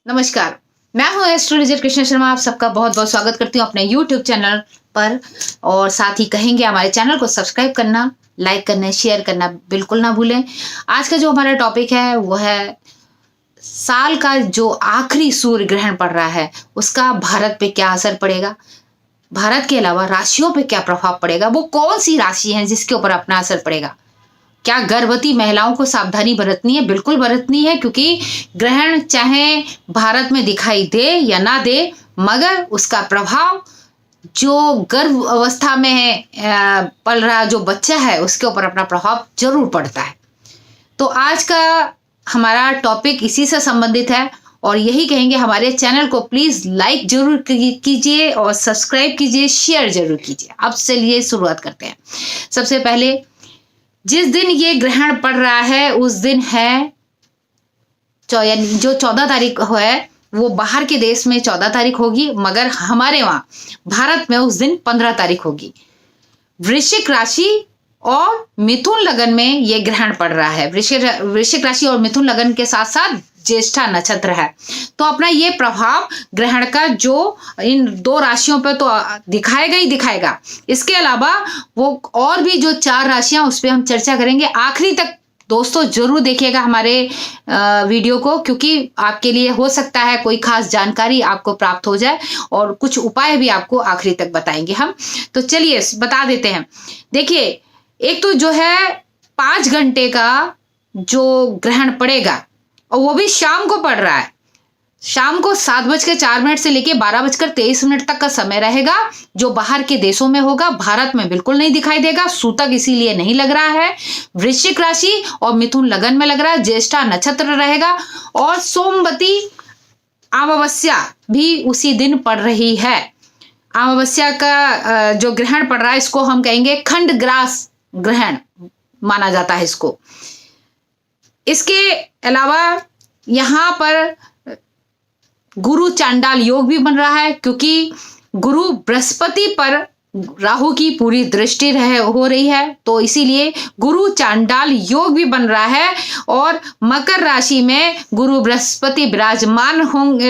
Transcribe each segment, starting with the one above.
नमस्कार, मैं हूं एस्ट्रोलॉजर कृष्ण शर्मा। आप सबका बहुत बहुत स्वागत करती हूं अपने यूट्यूब चैनल पर। और साथ ही कहेंगे हमारे चैनल को सब्सक्राइब करना, लाइक करना, शेयर करना बिल्कुल ना भूलें। आज का जो हमारा टॉपिक है वो है साल का जो आखिरी सूर्य ग्रहण पड़ रहा है उसका भारत पे क्या असर पड़ेगा, भारत के अलावा राशियों पे क्या प्रभाव पड़ेगा, वो कौन सी राशि है जिसके ऊपर अपना असर पड़ेगा। क्या गर्भवती महिलाओं को सावधानी बरतनी है? बिल्कुल बरतनी है, क्योंकि ग्रहण चाहे भारत में दिखाई दे या ना दे, मगर उसका प्रभाव जो गर्भ अवस्था में है पल रहा जो बच्चा है उसके ऊपर अपना प्रभाव जरूर पड़ता है। तो आज का हमारा टॉपिक इसी से संबंधित है और यही कहेंगे, हमारे चैनल को प्लीज लाइक जरूर कीजिए और सब्सक्राइब कीजिए, शेयर जरूर कीजिए। अब चलिए शुरुआत करते हैं। सबसे पहले जिस दिन ये ग्रहण पड़ रहा है उस दिन है जो 14 तारीख है, वो बाहर के देश में 14 तारीख होगी, मगर हमारे वहां भारत में उस दिन 15 तारीख होगी। वृश्चिक राशि और मिथुन लगन में ये ग्रहण पड़ रहा है। वृश्चिक राशि और मिथुन लगन के साथ साथ ज्येष्ठा नक्षत्र है, तो अपना ये प्रभाव ग्रहण का जो इन दो राशियों पर तो दिखाएगा ही दिखाएगा। इसके अलावा वो और भी जो 4 राशियां उस पर हम चर्चा करेंगे। आखिरी तक दोस्तों जरूर देखिएगा हमारे वीडियो को, क्योंकि आपके लिए हो सकता है कोई खास जानकारी आपको प्राप्त हो जाए और कुछ उपाय भी आपको आखिरी तक बताएंगे हम। तो चलिए बता देते हैं। देखिए, एक तो जो है 5 घंटे का जो ग्रहण पड़ेगा और वो भी शाम को पड़ रहा है। शाम को 7:04 से लेके 12:23 तक का समय रहेगा, जो बाहर के देशों में होगा, भारत में बिल्कुल नहीं दिखाई देगा। सूतक इसीलिए नहीं लग रहा है। वृश्चिक राशि और मिथुन लगन में लग रहा है, ज्येष्ठा नक्षत्र रहेगा और सोमवती अमावस्या भी उसी दिन पड़ रही है। अमावस्या का जो ग्रहण पड़ रहा है इसको हम कहेंगे खंड ग्रास ग्रहण माना जाता है इसको। इसके अलावा यहाँ पर गुरु चांडाल योग भी बन रहा है, क्योंकि गुरु बृहस्पति पर राहु की पूरी दृष्टि हो रही है, तो इसीलिए गुरु चांडाल योग भी बन रहा है। और मकर राशि में गुरु बृहस्पति विराजमान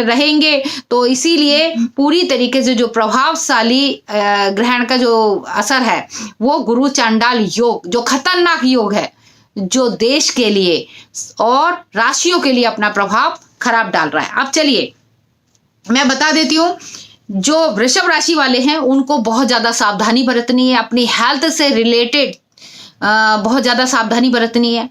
रहेंगे, तो इसीलिए पूरी तरीके से जो प्रभावशाली ग्रहण का जो असर है वो गुरु चांडाल योग, जो खतरनाक योग है, जो देश के लिए और राशियों के लिए अपना प्रभाव खराब डाल रहा है। अब चलिए मैं बता देती हूँ, जो वृषभ राशि वाले हैं उनको बहुत ज़्यादा सावधानी बरतनी है। अपनी हेल्थ से रिलेटेड बहुत ज़्यादा सावधानी बरतनी है।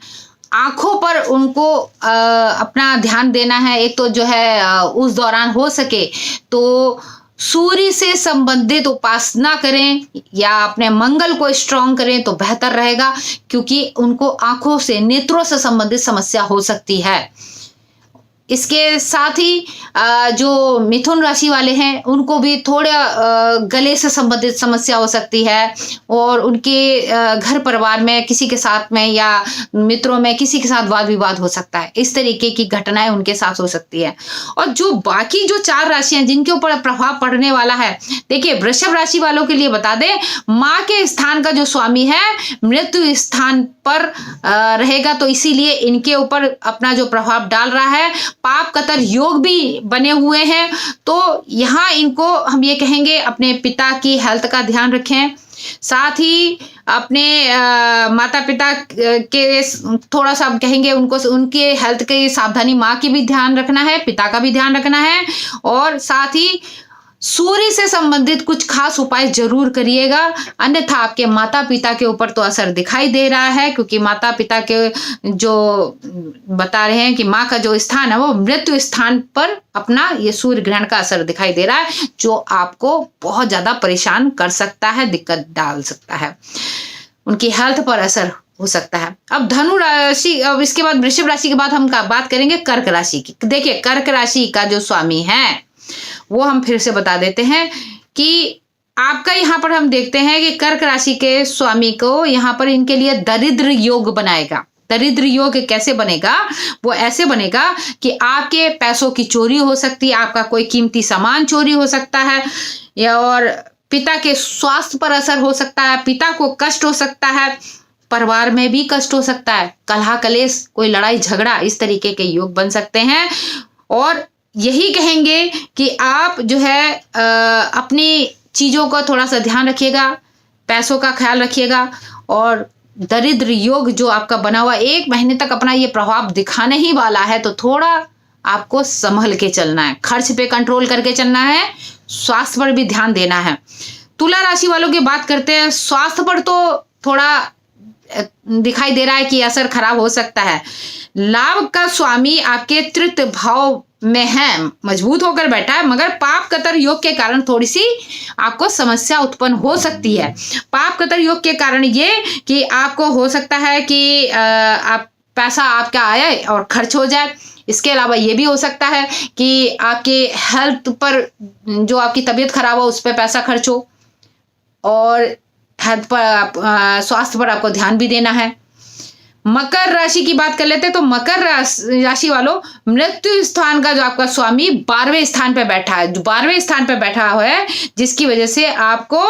आंखों पर उनको अपना ध्यान देना है। एक तो जो है उस दौरान हो सके तो सूर्य से संबंधित उपासना करें या अपने मंगल को स्ट्रांग करें तो बेहतर रहेगा, क्योंकि उनको आंखों से, नेत्रों से संबंधित समस्या हो सकती है। इसके साथ ही जो मिथुन राशि वाले हैं उनको भी थोड़ा गले से संबंधित समस्या हो सकती है, और उनके घर परिवार में किसी के साथ में या मित्रों में किसी के साथ वाद विवाद हो सकता है। इस तरीके की घटनाएं उनके साथ हो सकती है। और जो बाकी जो 4 राशियां जिनके ऊपर प्रभाव पड़ने वाला है, देखिए वृषभ राशि वालों के लिए बता दें, माँ के स्थान का जो स्वामी है मृत्यु स्थान पर रहेगा, तो इसीलिए इनके ऊपर अपना जो प्रभाव डाल रहा है। पाप कतर योग भी बने हुए हैं, तो यहाँ इनको हम ये कहेंगे अपने पिता की हेल्थ का ध्यान रखें। साथ ही अपने माता पिता के थोड़ा सा कहेंगे उनको, उनके हेल्थ की सावधानी, माँ की भी ध्यान रखना है, पिता का भी ध्यान रखना है। और साथ ही सूर्य से संबंधित कुछ खास उपाय जरूर करिएगा, अन्यथा आपके माता पिता के ऊपर तो असर दिखाई दे रहा है, क्योंकि माता पिता के जो बता रहे हैं कि माँ का जो स्थान है वो मृत्यु स्थान पर अपना ये सूर्य ग्रहण का असर दिखाई दे रहा है, जो आपको बहुत ज्यादा परेशान कर सकता है, दिक्कत डाल सकता है, उनकी हेल्थ पर असर हो सकता है। अब धनु राशि, अब इसके बाद वृषभ राशि के बाद हम बात करेंगे कर्क राशि की। देखिए कर्क राशि का जो स्वामी है वो हम फिर से बता देते हैं कि आपका यहाँ पर हम देखते हैं कि कर्क राशि के स्वामी को यहाँ पर इनके लिए दरिद्र योग बनाएगा। दरिद्र योग कैसे बनेगा? वो ऐसे बनेगा कि आपके पैसों की चोरी हो सकती है, आपका कोई कीमती सामान चोरी हो सकता है, या और पिता के स्वास्थ्य पर असर हो सकता है, पिता को कष्ट हो सकता है, परिवार में भी कष्ट हो सकता है, कलह कलेश, कोई लड़ाई झगड़ा, इस तरीके के योग बन सकते हैं। और यही कहेंगे कि आप जो है अपनी चीज़ों का थोड़ा सा ध्यान रखिएगा, पैसों का ख्याल रखिएगा, और दरिद्र योग जो आपका बना हुआ 1 महीने तक अपना ये प्रभाव दिखाने ही वाला है, तो थोड़ा आपको संभल के चलना है, खर्च पे कंट्रोल करके चलना है, स्वास्थ्य पर भी ध्यान देना है। तुला राशि वालों की बात करते हैं, स्वास्थ्य पर तो थोड़ा दिखाई दे रहा है कि असर खराब हो सकता है। लाभ का स्वामी आपके तृतीय भाव में है, मजबूत होकर बैठा है, मगर पाप कतर योग के कारण थोड़ी सी आपको समस्या उत्पन्न हो सकती है। पाप कतर योग के कारण ये कि आपको हो सकता है कि आप पैसा आपका आए और खर्च हो जाए। इसके अलावा ये भी हो सकता है कि आपके हेल्थ पर, जो आपकी तबीयत खराब हो उस पर पैसा खर्च हो, और हेल्थ पर, स्वास्थ्य पर आपको ध्यान भी देना है। मकर राशि की बात कर लेते हैं, तो मकर राशि वालों, मृत्यु स्थान का जो आपका स्वामी 12वें स्थान पे बैठा है, जो 12वें स्थान पे बैठा हुआ है, जिसकी वजह से आपको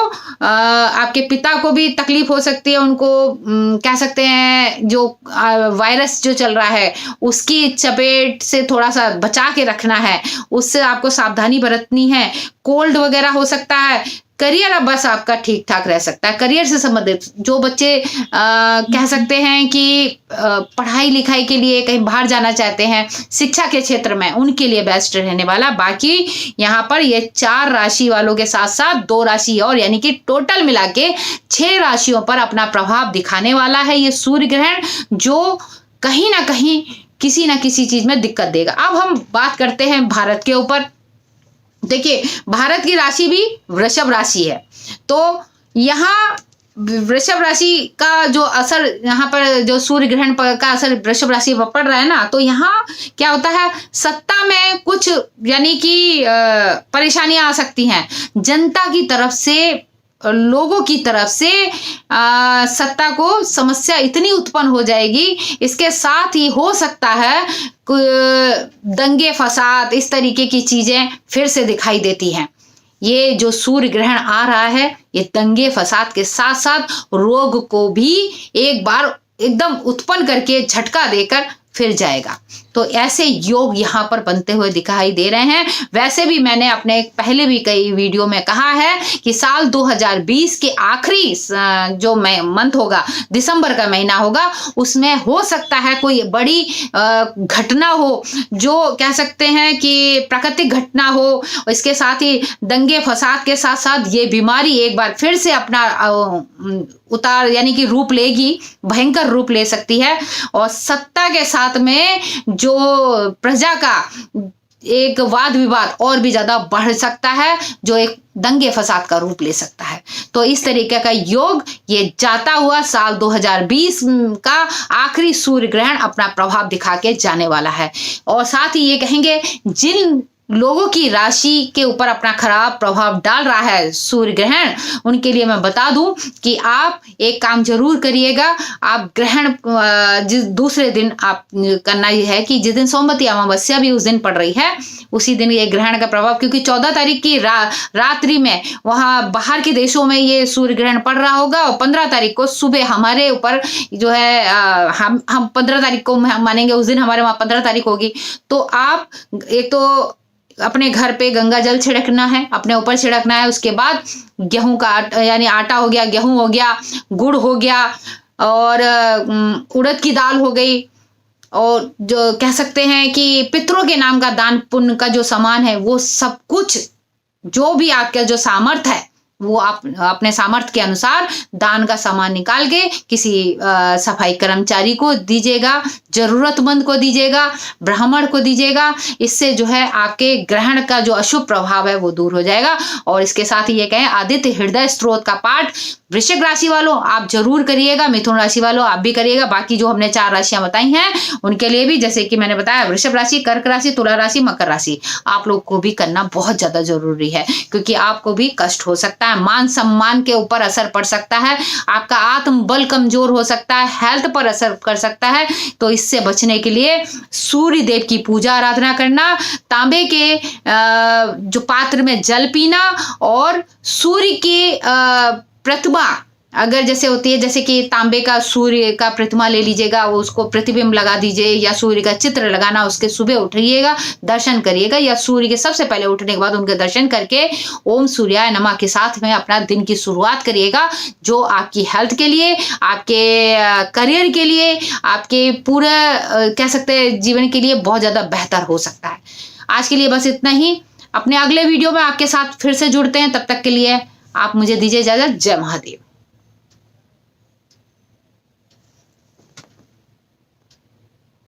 आपके पिता को भी तकलीफ हो सकती है। उनको कह सकते हैं जो वायरस जो चल रहा है उसकी चपेट से थोड़ा सा बचा के रखना है, उससे आपको सावधानी बरतनी है। कोल्ड वगैरह हो सकता है। करियर अब बस आपका ठीक ठाक रह सकता है। करियर से संबंधित जो बच्चे कह सकते हैं कि पढ़ाई लिखाई के लिए कहीं बाहर जाना चाहते हैं, शिक्षा के क्षेत्र में, उनके लिए बेस्ट रहने वाला। बाकी यहाँ पर ये 4 राशि वालों के साथ साथ 2 राशि और, यानी कि टोटल मिला के 6 राशियों पर अपना प्रभाव दिखाने वाला है ये सूर्य ग्रहण, जो कहीं ना कहीं किसी ना किसी चीज में दिक्कत देगा। अब हम बात करते हैं भारत के ऊपर। देखिए, भारत की राशि भी वृषभ राशि है, तो यहाँ वृषभ राशि का जो असर, यहाँ पर जो सूर्य ग्रहण का असर वृषभ राशि पर पड़ रहा है ना, तो यहाँ क्या होता है, सत्ता में कुछ यानी कि परेशानियां आ सकती हैं। जनता की तरफ से, लोगों की तरफ से सत्ता को समस्या इतनी उत्पन्न हो जाएगी। इसके साथ ही हो सकता है दंगे फसाद, इस तरीके की चीजें फिर से दिखाई देती हैं। ये जो सूर्य ग्रहण आ रहा है, ये दंगे फसाद के साथ साथ रोग को भी एक बार एकदम उत्पन्न करके झटका देकर फिर जाएगा। तो ऐसे योग यहाँ पर बनते हुए दिखाई दे रहे हैं। वैसे भी मैंने अपने पहले भी कई वीडियो में कहा है कि साल 2020 के आखिरी जो मंथ होगा, दिसंबर का महीना होगा, उसमें हो सकता है कोई बड़ी घटना हो, जो कह सकते हैं कि प्राकृतिक घटना हो। इसके साथ ही दंगे फसाद के साथ साथ ये बीमारी एक बार फिर से अपना उतार यानी कि रूप लेगी, भयंकर रूप ले सकती है। और सत्ता के साथ में जो प्रजा का एक वाद विवाद और भी ज्यादा बढ़ सकता है, जो एक दंगे फसाद का रूप ले सकता है। तो इस तरीके का योग ये जाता हुआ साल 2020 का आखिरी सूर्य ग्रहण अपना प्रभाव दिखा के जाने वाला है। और साथ ही ये कहेंगे, जिन लोगों की राशि के ऊपर अपना खराब प्रभाव डाल रहा है सूर्य ग्रहण, उनके लिए मैं बता दूं कि आप एक काम जरूर करिएगा। आप ग्रहण जिस दूसरे दिन आप करना ये है कि जिस दिन सोमवती अमावस्या भी उस दिन पड़ रही है, उसी दिन ये ग्रहण का प्रभाव, क्योंकि 14 तारीख की रात्रि में वहां बाहर के देशों में ये सूर्य ग्रहण पड़ रहा होगा, और 15 तारीख को सुबह हमारे ऊपर जो है हम 15 तारीख को मानेंगे, उस दिन हमारे वहां 15 तारीख होगी। तो आप एक तो अपने घर पे गंगा जल छिड़कना है, अपने ऊपर छिड़कना है। उसके बाद गेहूं का यानी आटा हो गया, गेहूं हो गया, गुड़ हो गया, और उड़द की दाल हो गई, और जो कह सकते हैं कि पितरों के नाम का दान पुण्य का जो सामान है, वो सब कुछ जो भी आपका जो सामर्थ है, वो आप अपने सामर्थ्य के अनुसार दान का सामान निकाल के किसी सफाई कर्मचारी को दीजिएगा, जरूरतमंद को दीजिएगा, ब्राह्मण को दीजिएगा। इससे जो है आपके ग्रहण का जो अशुभ प्रभाव है वो दूर हो जाएगा। और इसके साथ ही ये कहें, आदित्य हृदय स्त्रोत का पाठ वृश्चिक राशि वालों आप जरूर करिएगा, मिथुन राशि वालों आप भी करिएगा। बाकी जो हमने 4 राशियां बताई हैं उनके लिए भी, जैसे कि मैंने बताया, वृषभ राशि, कर्क राशि, तुला राशि, मकर राशि, आप लोग को भी करना बहुत ज्यादा जरूरी है, क्योंकि आपको भी कष्ट हो सकता है, मान सम्मान के ऊपर असर पड़ सकता है, आपका आत्मबल कमजोर हो सकता है, हेल्थ पर असर कर सकता है। तो इससे बचने के लिए सूर्य देव की पूजा आराधना करना, तांबे के जो पात्र में जल पीना, और सूर्य की प्रतिमा अगर जैसे होती है, जैसे कि तांबे का सूर्य का प्रतिमा ले लीजिएगा, वो उसको प्रतिबिंब लगा दीजिए, या सूर्य का चित्र लगाना, उसके सुबह उठिएगा, दर्शन करिएगा, या सूर्य के सबसे पहले उठने के बाद उनके दर्शन करके ओम सूर्याय नमः के साथ में अपना दिन की शुरुआत करिएगा, जो आपकी हेल्थ के लिए, आपके करियर के लिए, आपके पूरे कह सकते हैं जीवन के लिए बहुत ज्यादा बेहतर हो सकता है। आज के लिए बस इतना ही। अपने अगले वीडियो में आपके साथ फिर से जुड़ते हैं, तब तक के लिए आप मुझे दीजिए इजाजत। जय महादेव।